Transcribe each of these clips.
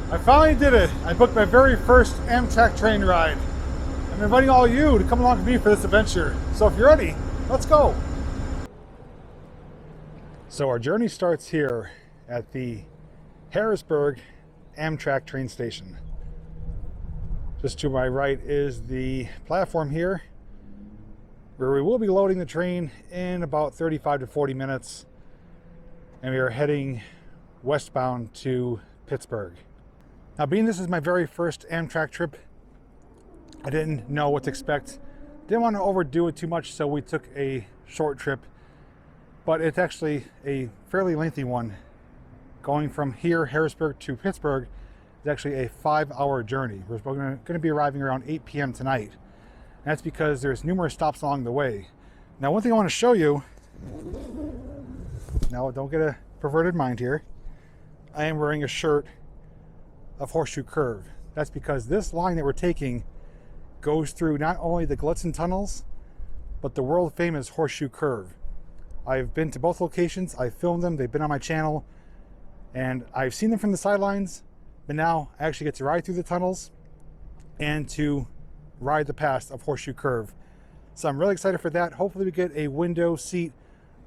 I finally did it. I booked my very first Amtrak train ride. I'm inviting all of you to come along with me for this adventure. So if you're ready, let's go. So our journey starts here at the Harrisburg Amtrak train station. Just to my right is the platform here, where we will be loading the train in about 35 to 40 minutes. And we are heading westbound to Pittsburgh. Now, being this is my very first Amtrak trip, I didn't know what to expect. Didn't want to overdo it too much, so we took a short trip. But it's actually a fairly lengthy one. Going from here, Harrisburg, to Pittsburgh is actually a 5-hour journey. We're going to be arriving around 8 p.m. tonight. And that's because there's numerous stops along the way. Now, one thing I want to show you, now don't get a perverted mind here, I am wearing a shirt of Horseshoe Curve. That's because this line that we're taking goes through not only the Glutzen tunnels, but the world famous Horseshoe Curve. I've been to both locations, I've filmed them, they've been on my channel, and I've seen them from the sidelines, but now I actually get to ride through the tunnels and to ride the pass of Horseshoe Curve. So I'm really excited for that. Hopefully we get a window seat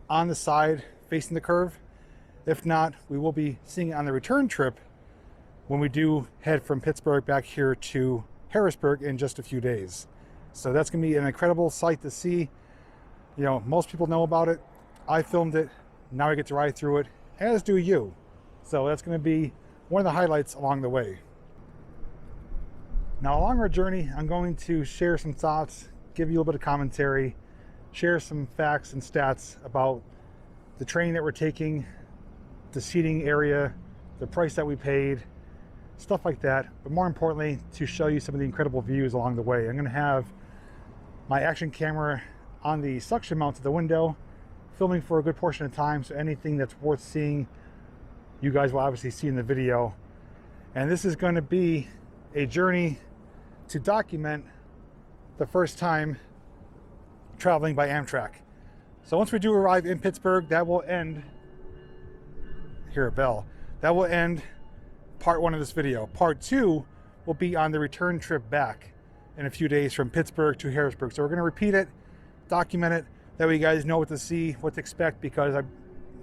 on the side facing the curve. If not, we will be seeing it on the return trip when we do head from Pittsburgh back here to Harrisburg in just a few days. So that's going to be an incredible sight to see. You know, most people know about it. I filmed it. Now I get to ride through it, as do you. So that's going to be one of the highlights along the way. Now, along our journey, I'm going to share some thoughts, give you a little bit of commentary, share some facts and stats about the train that we're taking, the seating area, the price that we paid, stuff like that. But more importantly, to show you some of the incredible views along the way. I'm going to have my action camera on the suction mount to the window, filming for a good portion of time, so anything that's worth seeing, you guys will obviously see in the video. And this is going to be a journey to document the first time traveling by Amtrak. So once we do arrive in Pittsburgh, that will end, hear a bell, that will end part 1 of this video. Part 2 will be on the return trip back in a few days from Pittsburgh to Harrisburg. So we're going to repeat it, document it, that way you guys know what to see, what to expect, because I'm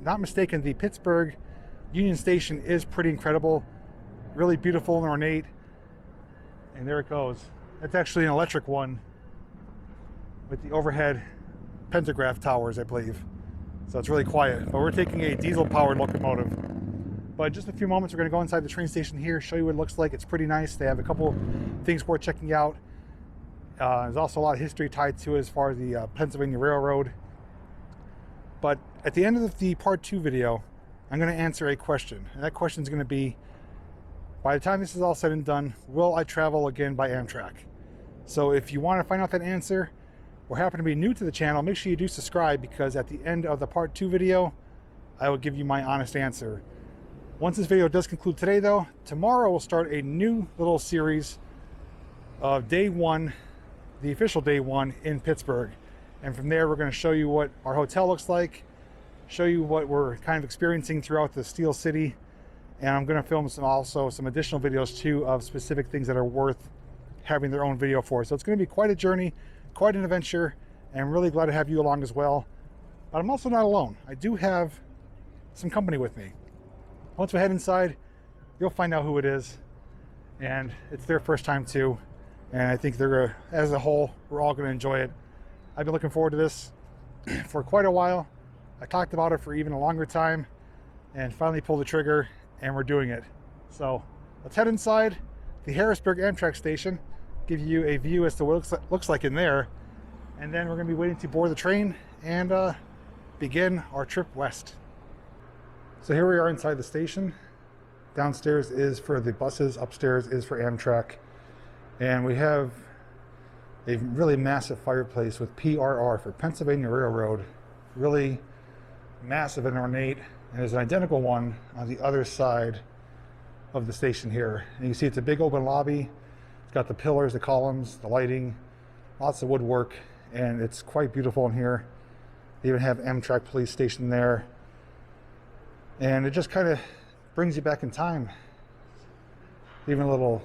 not mistaken, the Pittsburgh Union Station is pretty incredible, really beautiful and ornate. And there it goes. That's actually an electric one with the overhead pantograph towers, I believe. So it's really quiet, but we're taking a diesel powered locomotive. But in just a few moments, we're going to go inside the train station here, show you what it looks like. It's pretty nice. They have a couple things worth checking out. There's also a lot of history tied to it as far as the Pennsylvania Railroad. But at the end of the part 2 video, I'm going to answer a question. And that question is going to be, by the time this is all said and done, will I travel again by Amtrak? So if you want to find out that answer, or happen to be new to the channel, make sure you do subscribe, because at the end of the part 2 video, I will give you my honest answer. Once this video does conclude today though, tomorrow we'll start a new little series of day 1, the official day 1 in Pittsburgh. And from there, we're going to show you what our hotel looks like, show you what we're kind of experiencing throughout the Steel City. And I'm going to film some additional videos too of specific things that are worth having their own video for. So it's going to be quite a journey, quite an adventure, and I'm really glad to have you along as well. But I'm also not alone. I do have some company with me. Once we head inside, you'll find out who it is, and it's their first time too. And I think they're, as a whole, we're all going to enjoy it. I've been looking forward to this for quite a while. I talked about it for even a longer time, and finally pulled the trigger, and we're doing it. So let's head inside the Harrisburg Amtrak station, give you a view as to what it looks like in there, and then we're going to be waiting to board the train and begin our trip west. So here we are inside the station. Downstairs is for the buses, upstairs is for Amtrak, and we have a really massive fireplace with PRR for Pennsylvania Railroad, really massive and ornate, and there's an identical one on the other side of the station here. And you see it's a big open lobby. It's got the pillars, the columns, the lighting, lots of woodwork, and it's quite beautiful in here. They even have Amtrak police station there. And it just kind of brings you back in time. Even a little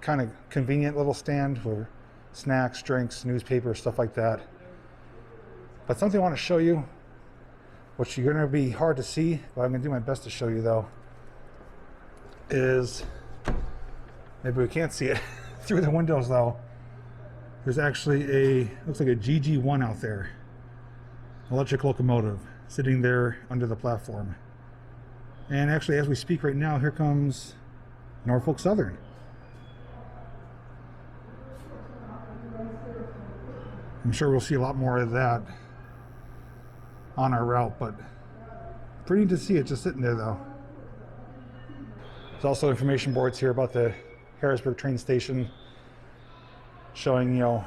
kind of convenient little stand for snacks, drinks, newspapers, stuff like that. But something I want to show you, which you're going to be hard to see, but I'm going to do my best to show you though, is, maybe we can't see it through the windows though, there's actually a, looks like a GG1 out there, electric locomotive, sitting there under the platform. And actually, as we speak right now, here comes Norfolk Southern. I'm sure we'll see a lot more of that on our route, but pretty neat to see it just sitting there though. There's also information boards here about the Harrisburg train station, showing, you know,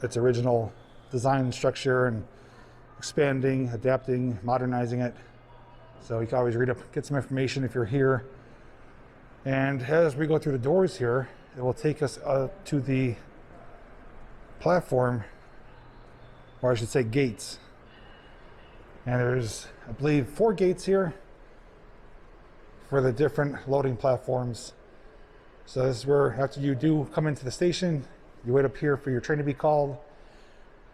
its original design structure and expanding, adapting, modernizing it. So you can always read up, get some information if you're here. And as we go through the doors here, it will take us to the platform, or I should say gates. And there's, I believe, 4 gates here for the different loading platforms. So this is where, after you do come into the station, you wait up here for your train to be called,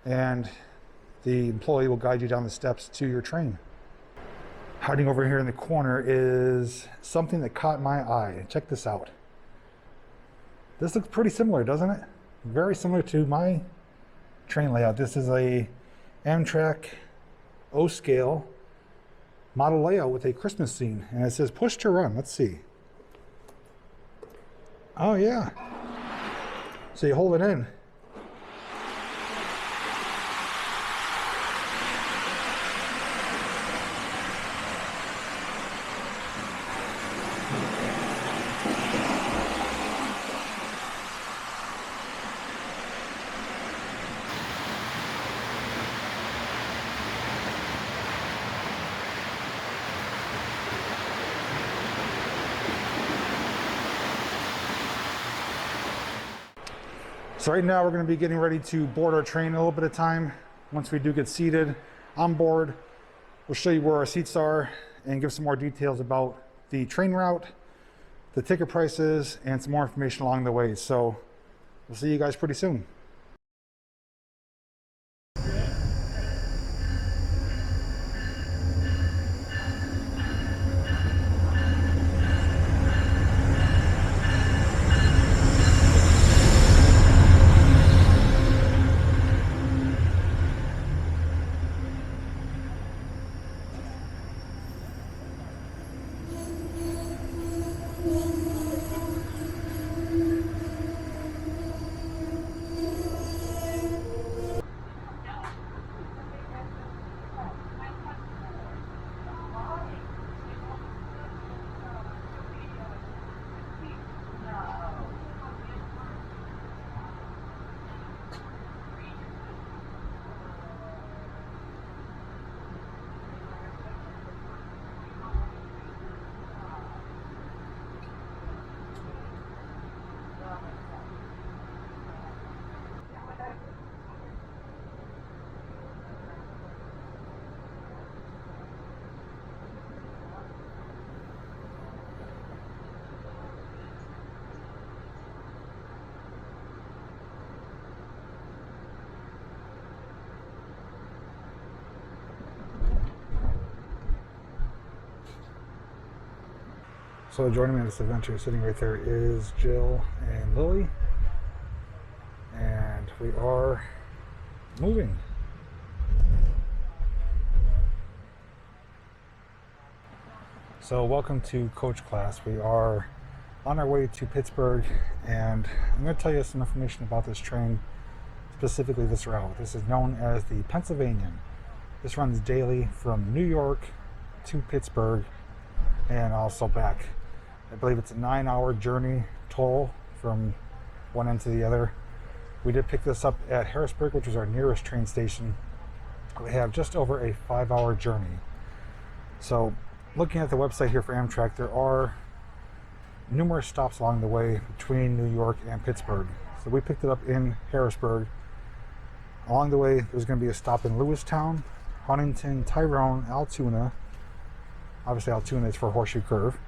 and the employee will guide you down the steps to your train. Hiding over here in the corner is something that caught my eye. Check this out. This looks pretty similar, doesn't it? Very similar to my train layout. This is a Amtrak O-scale model layout with a Christmas scene, and it says push to run. Let's see. Oh yeah. So you hold it in. So right now we're going to be getting ready to board our train in a little bit of time. Once we do get seated on board, we'll show you where our seats are and give some more details about the train route, the ticket prices, and some more information along the way. So we'll see you guys pretty soon. So joining me on this adventure, sitting right there, is Jill and Lily, and we are moving. So welcome to coach class. We are on our way to Pittsburgh, and I'm going to tell you some information about this train, specifically this route. This is known as the Pennsylvanian. This runs daily from New York to Pittsburgh and also back. I believe it's a 9-hour journey total from one end to the other. We did pick this up at Harrisburg, which is our nearest train station. We have just over a 5-hour journey. So looking at the website here for Amtrak, there are numerous stops along the way between New York and Pittsburgh. So we picked it up in Harrisburg. Along the way, there's going to be a stop in Lewistown, Huntington, Tyrone, Altoona. Obviously Altoona is for Horseshoe Curve.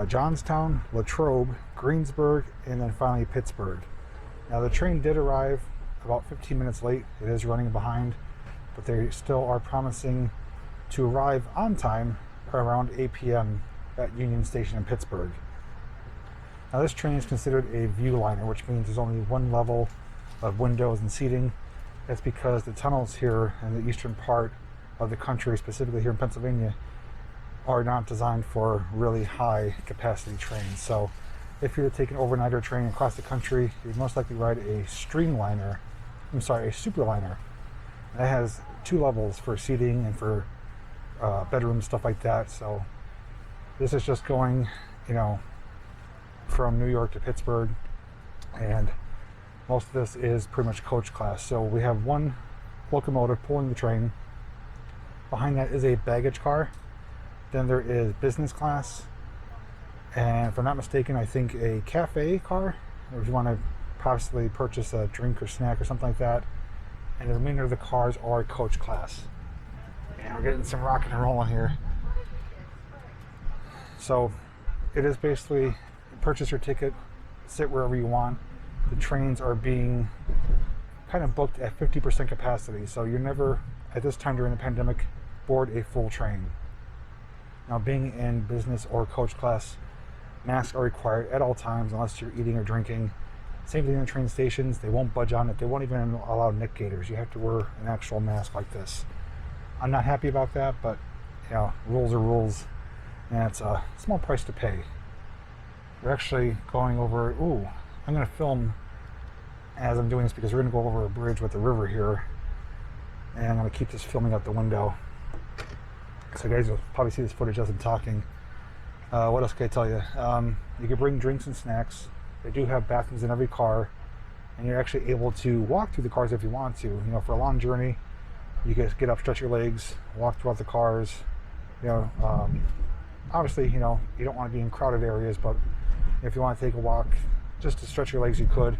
Johnstown, Latrobe, Greensburg, and then finally Pittsburgh. Now the train did arrive about 15 minutes late. It is running behind, but they still are promising to arrive on time around 8 p.m. at Union Station in Pittsburgh. Now this train is considered a view liner, which means there's only one level of windows and seating. That's because the tunnels here in the eastern part of the country, specifically here in Pennsylvania, are not designed for really high capacity trains. So if you're taking an overnighter train across the country, you'd most likely ride a superliner. That has 2 levels for seating and for bedrooms, stuff like that. So this is just going, from New York to Pittsburgh, and most of this is pretty much coach class. So we have one locomotive pulling the train. Behind that is a baggage car. Then there is business class, and if I'm not mistaken, I think a cafe car, or if you want to possibly purchase a drink or snack or something like that. And the remainder of the cars are coach class. And we're getting some rock and roll in here. So it is basically purchase your ticket, sit wherever you want. The trains are being kind of booked at 50% capacity, so you're never, at this time during the pandemic, board a full train. Now, being in business or coach class, masks are required at all times unless you're eating or drinking. Same thing in train stations. They won't budge on it. They won't even allow neck gaiters. You have to wear an actual mask like this. I'm not happy about that, but rules are rules, and it's a small price to pay. We're actually going over. I'm going to film as I'm doing this because we're going to go over a bridge with the river here, and I'm going to keep this filming out the window. So guys, you'll probably see this footage as I'm talking. What else can I tell you? You can bring drinks and snacks. They do have bathrooms in every car, and you're actually able to walk through the cars if you want to. For a long journey, you can get up, stretch your legs, walk throughout the cars. Obviously, you don't want to be in crowded areas, but if you want to take a walk just to stretch your legs, you could.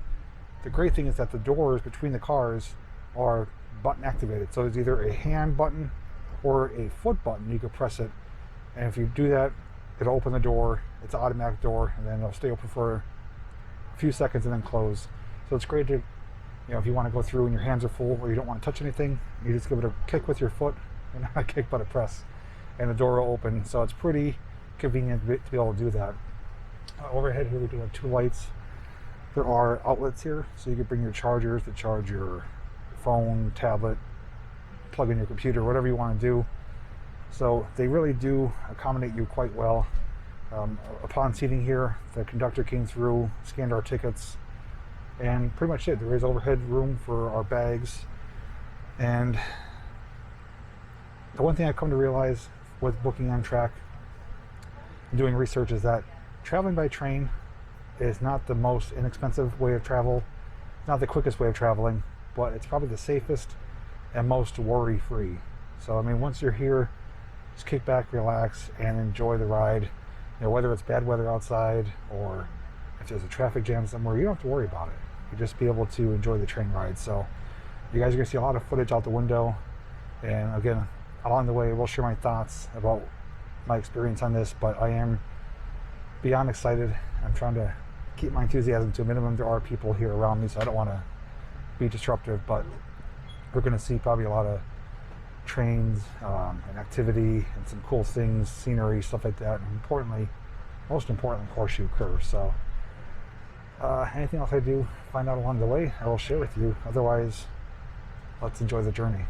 The great thing is that the doors between the cars are button activated. So there's either a hand button or a foot button. You can press it, and if you do that, it'll open the door. It's an automatic door, and then it'll stay open for a few seconds and then close. So it's great to, if you want to go through and your hands are full or you don't want to touch anything, you just give it a kick with your foot, and not a kick but a press, and the door will open. So it's pretty convenient to be able to do that. Overhead here we do have 2 lights. There are outlets here, so you can bring your chargers to charge your phone, tablet, plug in your computer, whatever you want to do. So they really do accommodate you quite well. Upon seating here, the conductor came through, scanned our tickets, and pretty much it. There is overhead room for our bags. And the one thing I've come to realize with booking Amtrak and doing research is that traveling by train is not the most inexpensive way of travel, not the quickest way of traveling, but it's probably the safest and most worry-free. So once you're here, just kick back, relax, and enjoy the ride. Whether it's bad weather outside or if there's a traffic jam somewhere, you don't have to worry about it. You just be able to enjoy the train ride. So you guys are going to see a lot of footage out the window, and again, along the way, we'll share my thoughts about my experience on this, but I am beyond excited. I'm trying to keep my enthusiasm to a minimum. There are people here around me, so I don't want to be disruptive, but we're going to see probably a lot of trains and activity and some cool things, scenery, stuff like that, and most importantly, horseshoe curves. So anything else I do find out along the way, I will share with you. Otherwise, let's enjoy the journey.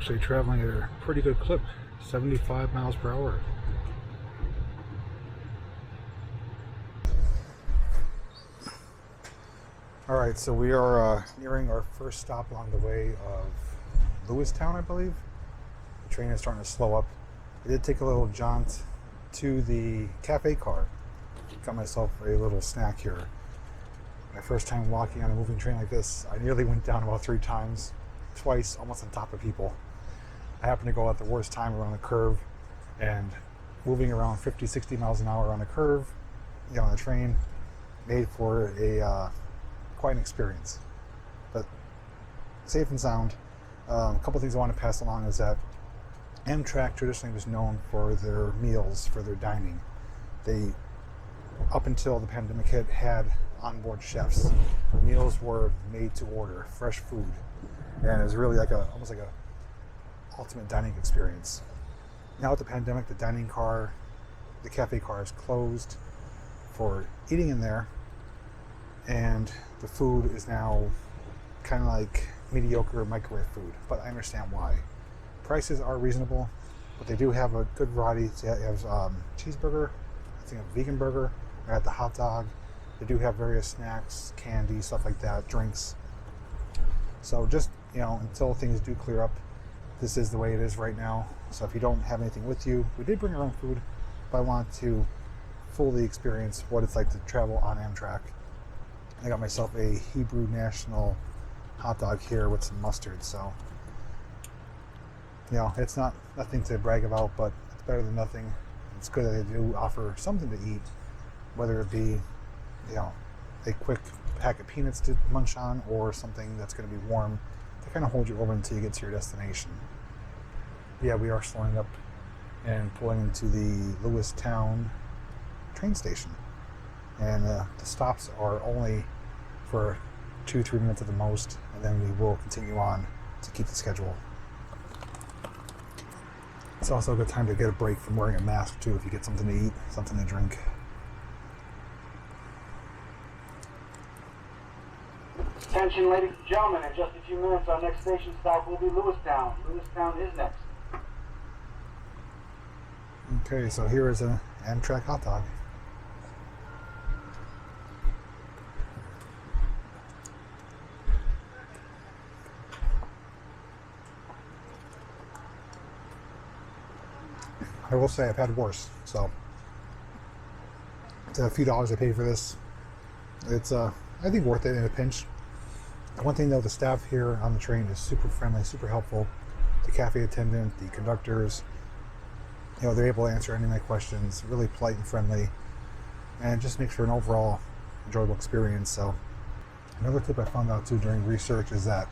actually traveling at a pretty good clip, 75 miles per hour. Alright, so we are nearing our first stop along the way of Lewistown, I believe. The train is starting to slow up. I did take a little jaunt to the cafe car. Got myself a little snack here. My first time walking on a moving train like this, I nearly went down about 3 times, twice almost on top of people. I happened to go at the worst time around the curve, and moving around 50, 60 miles an hour on a curve, on a train, made for a quite an experience, but safe and sound. A couple things I want to pass along is that Amtrak traditionally was known for their meals, for their dining. They, up until the pandemic hit, had onboard chefs. Meals were made to order, fresh food, and it was really like almost like a ultimate dining experience. Now with the pandemic, the dining car, the cafe car is closed for eating in there, and the food is now kind of like mediocre microwave food, but I understand why. Prices are reasonable, but they do have a good variety. They have cheeseburger, I think a vegan burger, they got the hot dog. They do have various snacks, candy, stuff like that, drinks. So just, until things do clear up, this is the way it is right now. So if you don't have anything with you, we did bring our own food, but I want to fully experience what it's like to travel on Amtrak. I got myself a Hebrew National hot dog here with some mustard, so it's nothing to brag about, but it's better than nothing. It's good that they do offer something to eat, whether it be a quick pack of peanuts to munch on, or something that's going to be warm to kind of hold you over until you get to your destination. Yeah, we are slowing up and pulling into the Lewistown train station. And the stops are only for 2-3 minutes at the most, and then we will continue on to keep the schedule. It's also a good time to get a break from wearing a mask too, if you get something to eat, something to drink. Attention, ladies and gentlemen, in just a few minutes our next station stop will be Lewistown. Lewistown is next. Okay, so here is an Amtrak hot dog. I will say I've had worse, so it's a few dollars I paid for this. It's I think worth it in a pinch. One thing though, the staff here on the train is super friendly, super helpful. The cafe attendant, the conductors, they're able to answer any of my questions, really polite and friendly, and it just makes for an overall enjoyable experience. So another tip I found out too during research is that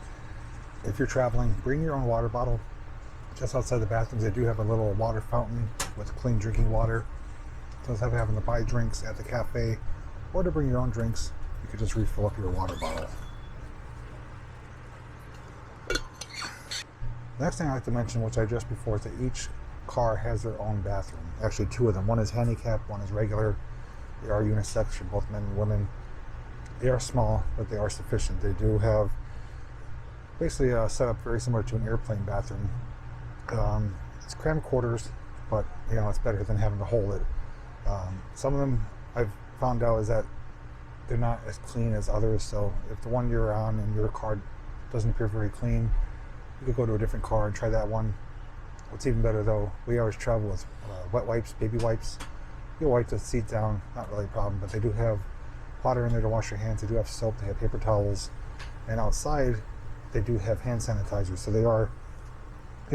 if you're traveling, bring your own water bottle. Just outside the bathrooms, they do have a little water fountain with clean drinking water. So instead of having to buy drinks at the cafe or to bring your own drinks, you could just refill up your water bottle. The next thing I like to mention, which I addressed before, is that each car has their own bathroom. Actually, 2 of them. One is handicapped, one is regular. They are unisex for both men and women. They are small, but they are sufficient. They do have basically a setup very similar to an airplane bathroom. It's cramped quarters, but it's better than having to hold it. Some of them I've found out is that they're not as clean as others, so if the one you're on in your car doesn't appear very clean, you could go to a different car and try that one. What's even better though, we always travel with wet wipes, baby wipes. You wipe the seat down, not really a problem, but they do have water in there to wash your hands. They do have soap, they have paper towels, and outside they do have hand sanitizer, so they are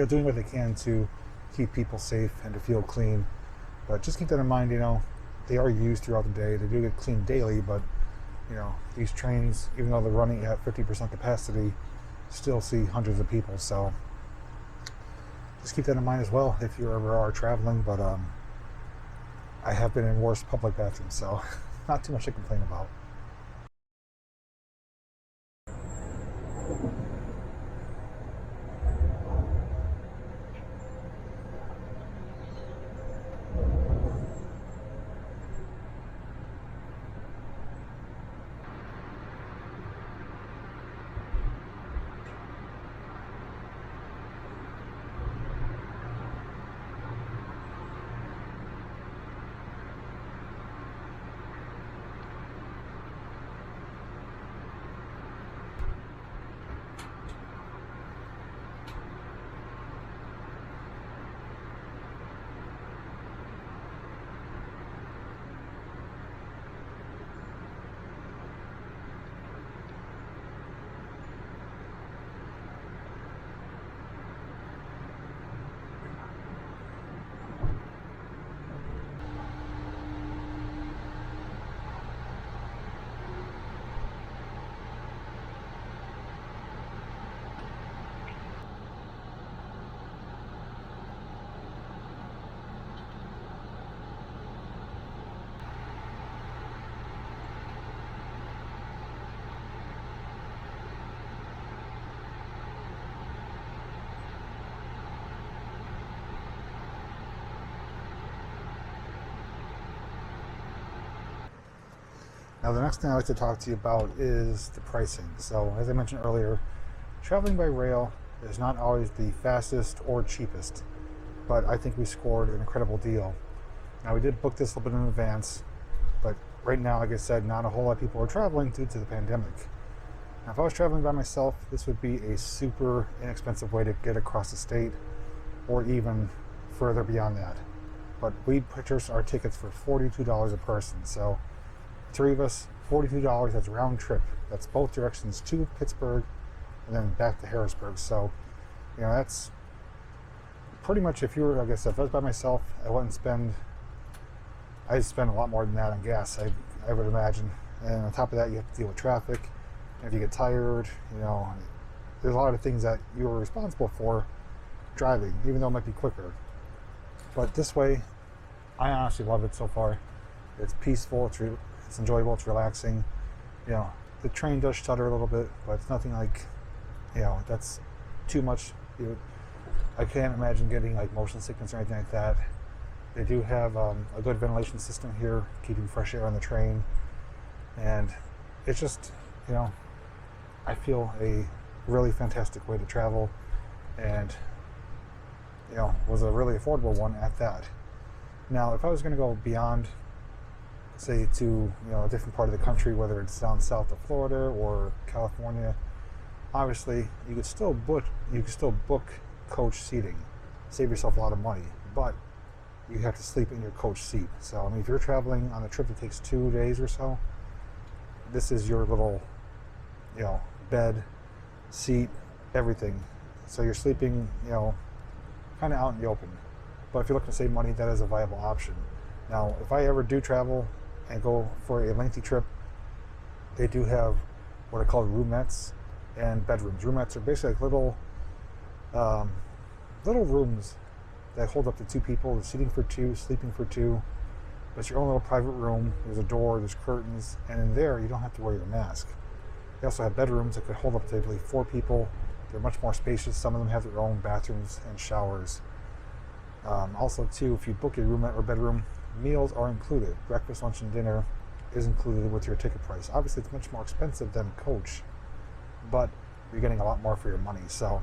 doing what they can to keep people safe and to feel clean. But just keep that in mind, they are used throughout the day. They do get cleaned daily, but these trains, even though they're running at 50% capacity, still see hundreds of people. So just keep that in mind as well if you ever are traveling. But I have been in worse public bathrooms, so not too much to complain about. Now the next thing I'd like to talk to you about is the pricing. So as I mentioned earlier, traveling by rail is not always the fastest or cheapest, but I think we scored an incredible deal. Now we did book this a little bit in advance, but right now, like I said, not a whole lot of people are traveling due to the pandemic. Now if I was traveling by myself, this would be a super inexpensive way to get across the state or even further beyond that. But we purchased our tickets for $42 a person. So three of us, $42, that's round trip. That's both directions to Pittsburgh and then back to Harrisburg. So, that's pretty much, if you were, like I said, if I was by myself, I'd spend a lot more than that on gas, I would imagine. And on top of that, you have to deal with traffic. And if you get tired, there's a lot of things that you're responsible for driving, even though it might be quicker. But this way, I honestly love it so far. It's peaceful, it's enjoyable, it's relaxing. The train does shudder a little bit, but it's nothing like, that's too much. I can't imagine getting like motion sickness or anything like that. They do have a good ventilation system here, keeping fresh air on the train. And it's just, I feel a really fantastic way to travel, and was a really affordable one at that. Now, if I was going to go beyond, say, to a different part of the country, whether it's down south of Florida or California, obviously you could still book coach seating, save yourself a lot of money, but you have to sleep in your coach seat. So if you're traveling on a trip that takes 2 days or so, this is your little bed, seat, everything. So you're sleeping kind of out in the open. But if you're looking to save money, that is a viable option. Now, if I ever do travel and go for a lengthy trip, they do have what are called roomettes and bedrooms. Roomettes are basically like little rooms that hold up to 2 people. There's seating for 2, sleeping for 2. But it's your own little private room. There's a door, there's curtains, and in there you don't have to wear your mask. They also have bedrooms that could hold up to, I believe, 4 people. They're much more spacious. Some of them have their own bathrooms and showers. Also, too, if you book a roomette or bedroom, meals are included. Breakfast, lunch, and dinner is included with your ticket price. Obviously, it's much more expensive than coach, but you're getting a lot more for your money. So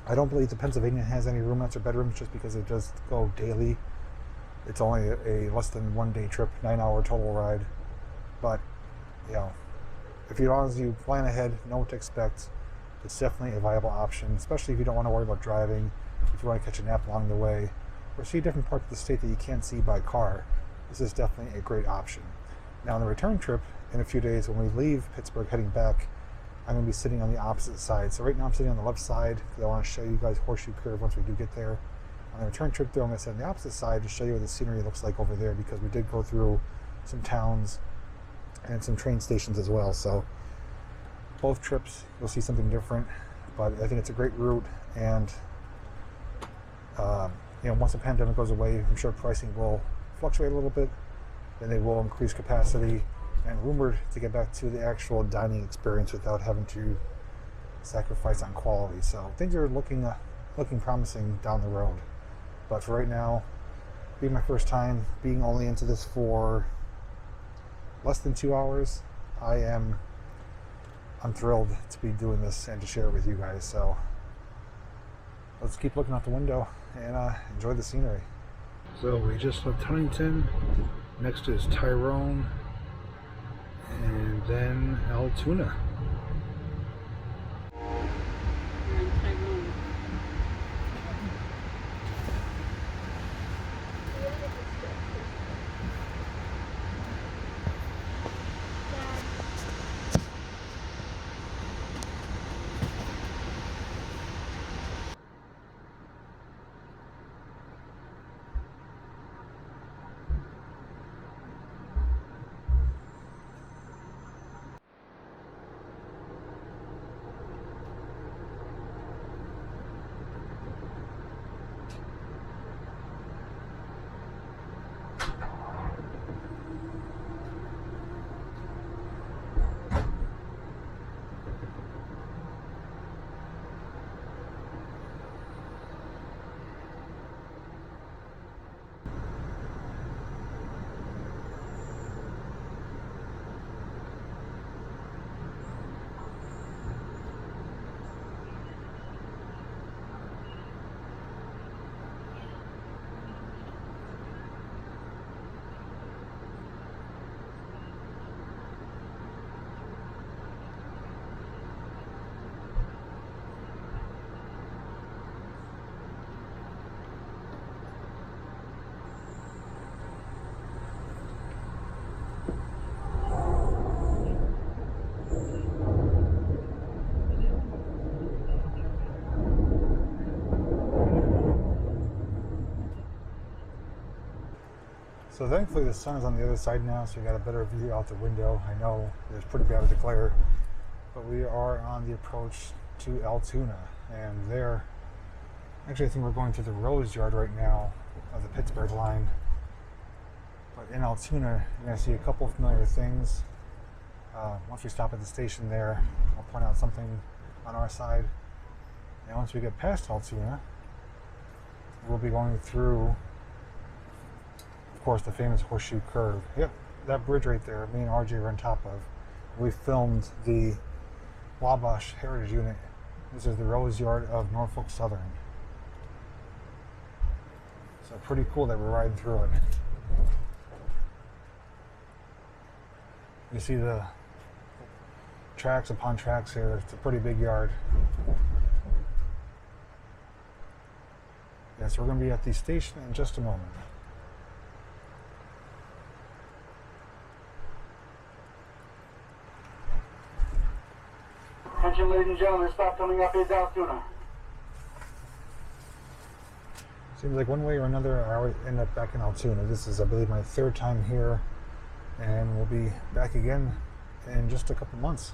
I don't believe the Pennsylvanian has any roomettes or bedrooms, just because it does go daily. It's only a less than 1 day trip, 9-hour total ride. But, as long as you plan ahead, know what to expect, it's definitely a viable option, especially if you don't want to worry about driving, if you want to catch a nap along the way, or see different parts of the state that you can't see by car. This is definitely a great option. Now, on the return trip, in a few days, when we leave Pittsburgh heading back, I'm going to be sitting on the opposite side. So right now I'm sitting on the left side because I want to show you guys Horseshoe Curve once we do get there. On the return trip, though, I'm going to sit on the opposite side to show you what the scenery looks like over there, because we did go through some towns and some train stations as well. So both trips, you'll see something different, but I think it's a great route. And once the pandemic goes away, I'm sure pricing will fluctuate a little bit, and they will increase capacity, and rumored to get back to the actual dining experience without having to sacrifice on quality. So things are looking promising down the road. But for right now, being my first time, being only into this for less than 2 hours, I'm thrilled to be doing this and to share it with you guys. So let's keep looking out the window and enjoy the scenery. So we just left Huntington. Next is Tyrone, and then Altoona. So thankfully the sun is on the other side now, so you got a better view out the window. I know it's pretty bad with the glare, but we are on the approach to Altoona, and there, actually I think we're going to the Rose Yard right now of the Pittsburgh line. But in Altoona, you're going to see a couple of familiar things. Once we stop at the station there, I'll point out something on our side. And once we get past Altoona, we'll be going through, of course, the famous horseshoe curve. Yep, that bridge right there, me and RJ are on top of. We filmed the Wabash Heritage Unit. This is the Rose Yard of Norfolk Southern. So pretty cool that we're riding through it. You see the tracks upon tracks here. It's a pretty big yard. Yes, we're going to be at the station in just a moment. Attention, ladies and gentlemen, stop coming up here to Altoona. Seems like one way or another I always end up back in Altoona. This is, I believe, my third time here, and we'll be back again in just a couple months.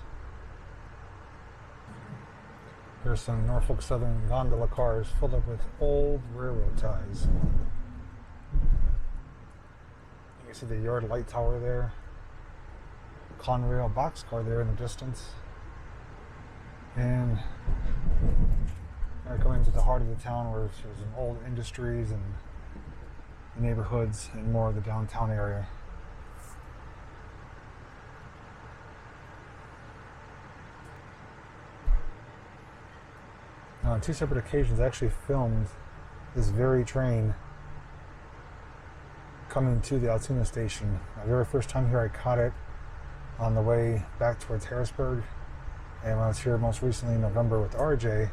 Here's some Norfolk Southern gondola cars filled up with old railroad ties. You can see the yard light tower there. Conrail boxcar there in the distance. And we're coming to the heart of the town where there's some old industries and neighborhoods and more of the downtown area. Now, on two separate occasions, I actually filmed this very train coming to the Altoona station. My very first time here, I caught it on the way back towards Harrisburg. And when I was here most recently in November with RJ,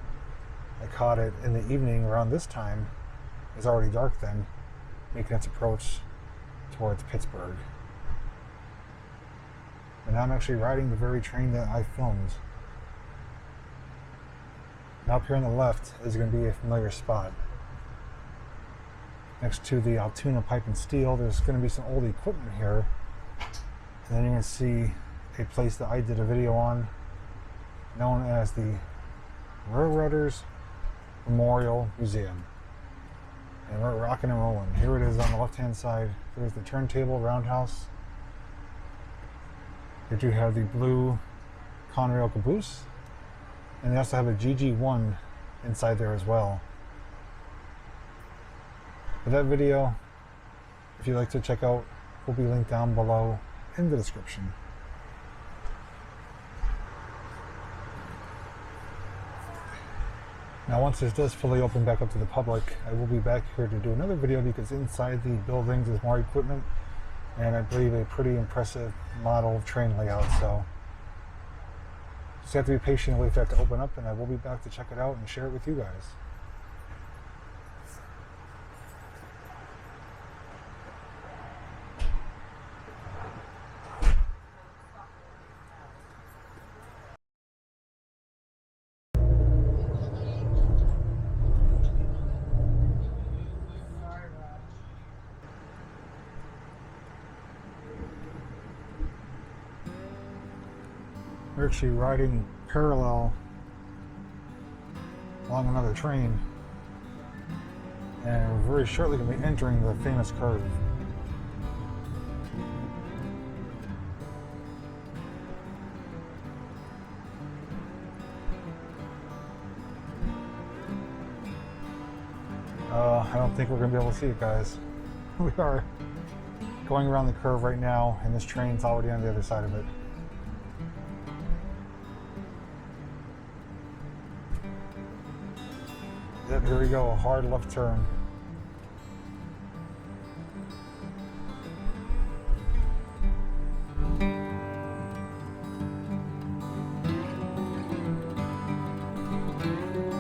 I caught it in the evening around this time. It was already dark then, making its approach towards Pittsburgh. And now I'm actually riding the very train that I filmed. Now up here on the left is going to be a familiar spot. Next to the Altoona Pipe and Steel, there's going to be some old equipment here. And then you're going to see a place that I did a video on, known as the Railroaders Memorial Museum. And we're rocking and rolling. Here it is on the left-hand side. There's the turntable roundhouse. Here you have the blue Conrail caboose. And they also have a GG1 inside there as well. But that video, if you'd like to check out, will be linked down below in the description. Now, once this does fully open back up to the public, I will be back here to do another video because inside the buildings is more equipment and I believe a pretty impressive model train layout. So just have to be patient and wait for that to open up, and I will be back to check it out and share it with you guys. We're actually riding parallel along another train, and we're very shortly going to be entering the famous curve. I don't think we're going to be able to see it, guys. We are going around the curve right now, and this train's already on the other side of it. Yep, here we go, a hard left turn.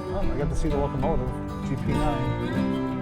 Oh, I got to see the locomotive, GP9.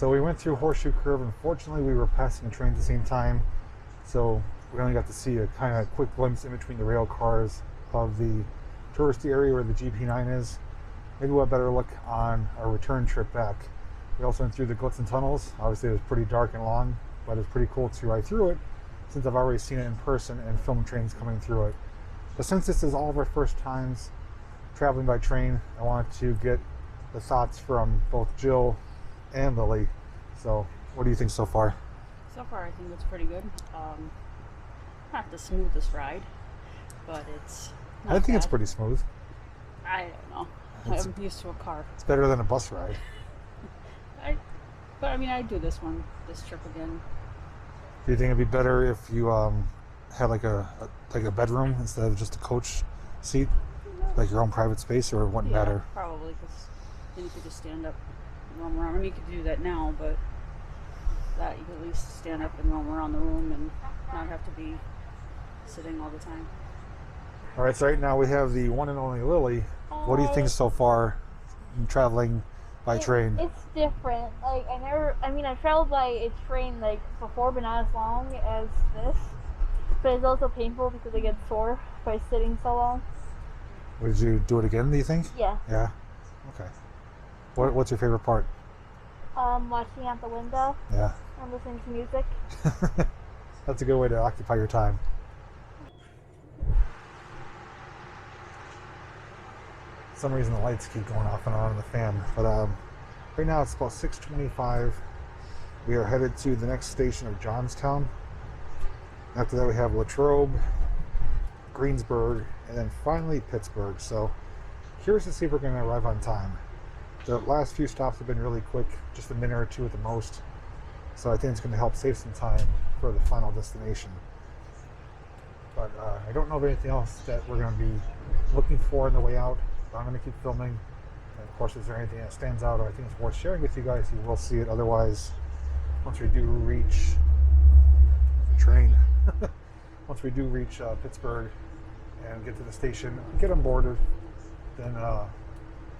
So we went through Horseshoe Curve. Unfortunately, we were passing a train at the same time, so we only got to see a kind of quick glimpse in between the rail cars of the touristy area where the GP9 is. Maybe we'll have a better look on our return trip back. We also went through the Glitzen tunnels. Obviously, it was pretty dark and long, but it was pretty cool to ride through it since I've already seen it in person and filmed trains coming through it. But since this is all of our first times traveling by train, I wanted to get the thoughts from both Jill and Lily. So, what do you think so far? So far, I think it's pretty good. Not the smoothest ride, but it's not I think it's bad. pretty smooth. I don't know. I'm used to a car. It's better than a bus ride. But I mean, I'd do this trip again. Do you think it'd be better if you had like a bedroom instead of just a coach seat, like your own private space, or it wouldn't matter? Probably, because then you could just stand up and roam around. I mean, you could do that now, but that you could at least stand up and roam around the room and not have to be sitting all the time. All right, so right now we have the one and only Lily. What do you think so far in traveling by train? It's different. Like I traveled by a train like before, but not as long as this. But it's also painful because I get sore by sitting so long. Would you do it again, do you think? Yeah. Yeah? Okay. What's your favorite part? Watching out the window Yeah. and listening to music. That's a good way to occupy your time. For some reason the lights keep going off and on in the fan. But right now it's about 6:25. We are headed to the next station of Johnstown. After that we have Latrobe, Greensburg, and then finally Pittsburgh. So curious to see if we're going to arrive on time. The last few stops have been really quick, just a minute or two at the most. So I think it's going to help save some time for the final destination. But I don't know of anything else that we're going to be looking for on the way out. But I'm going to keep filming. And of course, if there's anything that stands out or I think it's worth sharing with you guys, you will see it. Otherwise, once we do reach the train, once we do reach Pittsburgh and get to the station, get on board, then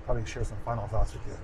probably share some final thoughts with you.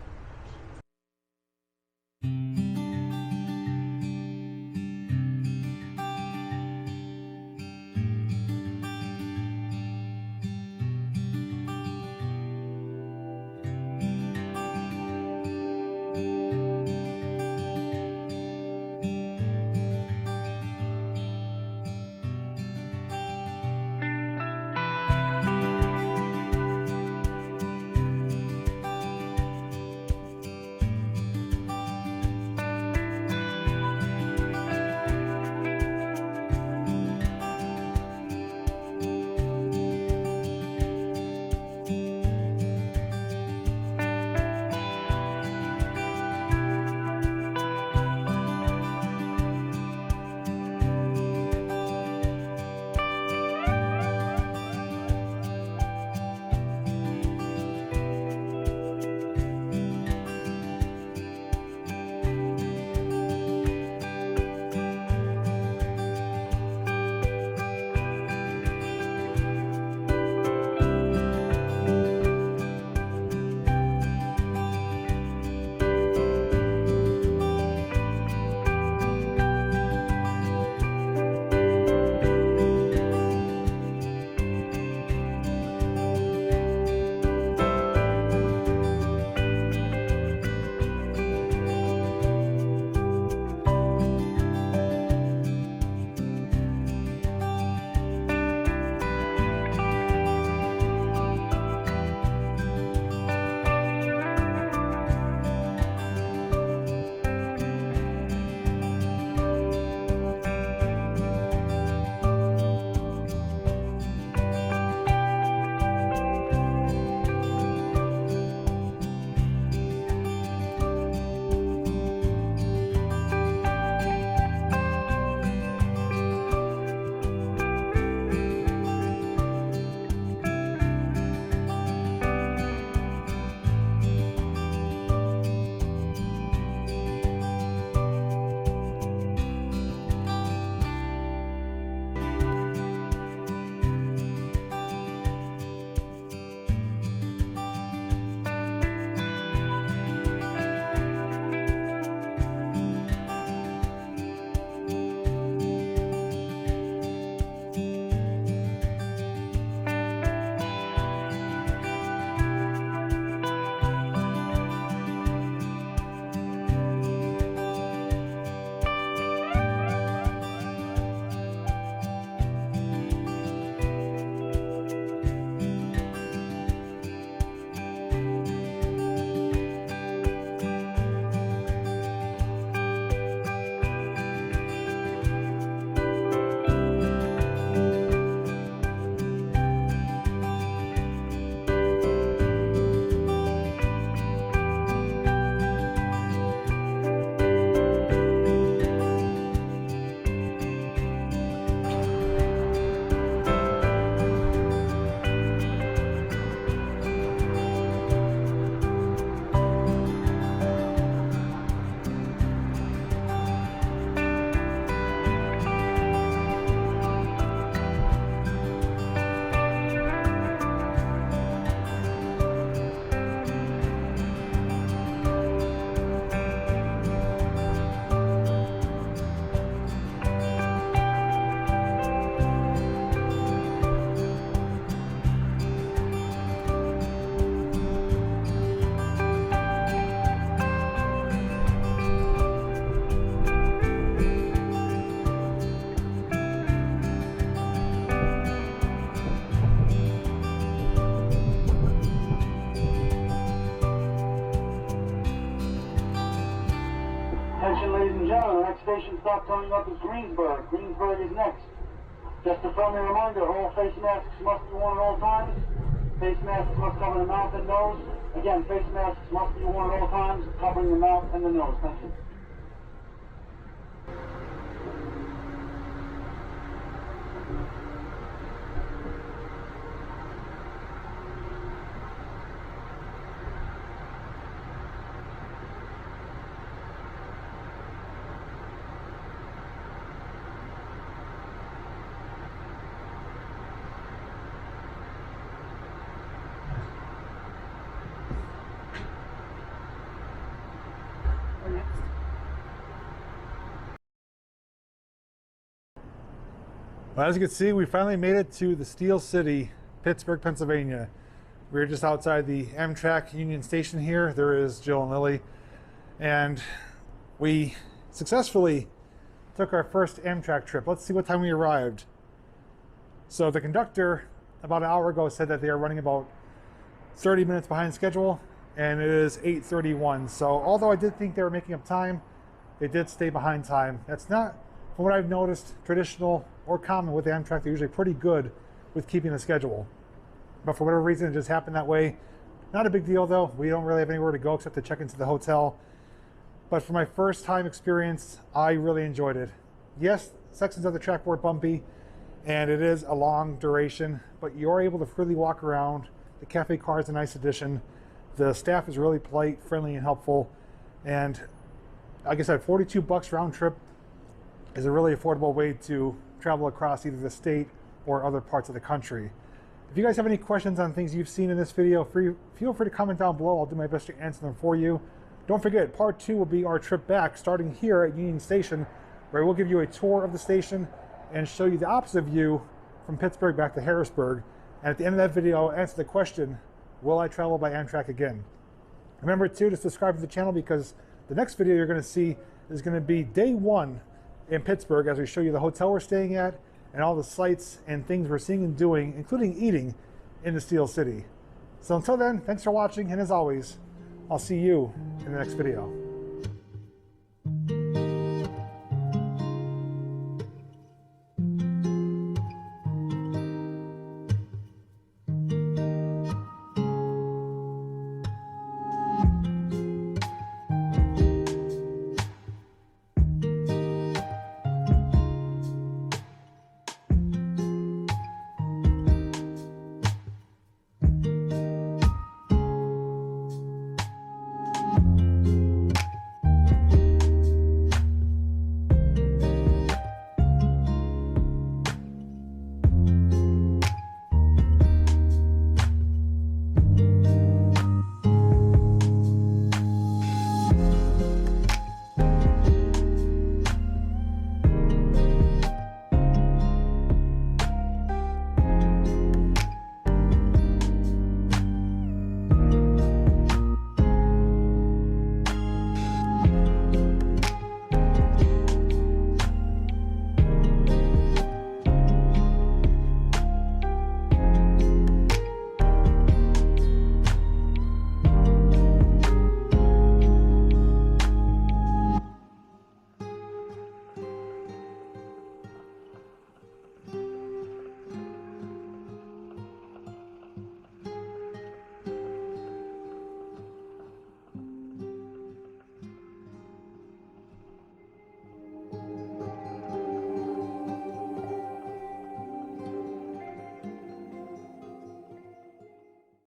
Attention, ladies and gentlemen, the next station stop coming up is Greensburg. Greensburg is next. Just a friendly reminder, all face masks must be worn at all times. Face masks must cover the mouth and nose. Again, face masks must be worn at all times, covering the mouth and the nose. Thank you. Or next. Well, as you can see, we finally made it to the Steel City, Pittsburgh, Pennsylvania. We're just outside the Amtrak Union Station here. There is Jill and Lily. And we successfully took our first Amtrak trip. Let's see what time we arrived. So the conductor, about an hour ago, said that they are running about 30 minutes behind schedule, and it is 8:31. So although I did think they were making up time, they did stay behind time. That's not, from what I've noticed, traditional or common with Amtrak. They're usually pretty good with keeping the schedule. But for whatever reason, it just happened that way. Not a big deal though. We don't really have anywhere to go except to check into the hotel. But for my first time experience, I really enjoyed it. Yes, sections of the track were bumpy, and it is a long duration, but you're able to freely walk around. The cafe car is a nice addition. The staff is really polite, friendly, and helpful. And like I said, $42 round trip is a really affordable way to travel across either the state or other parts of the country. If you guys have any questions on things you've seen in this video, feel free to comment down below. I'll do my best to answer them for you. Don't forget, part 2 will be our trip back, starting here at Union Station, where we'll give you a tour of the station and show you the opposite view from Pittsburgh back to Harrisburg. And at the end of that video, I'll answer the question, will I travel by Amtrak again? Remember too to subscribe to the channel, because the next video you're going to see is going to be day 1 in Pittsburgh, as we show you the hotel we're staying at and all the sights and things we're seeing and doing, including eating in the Steel City. So until then, thanks for watching, and as always, I'll see you in the next video.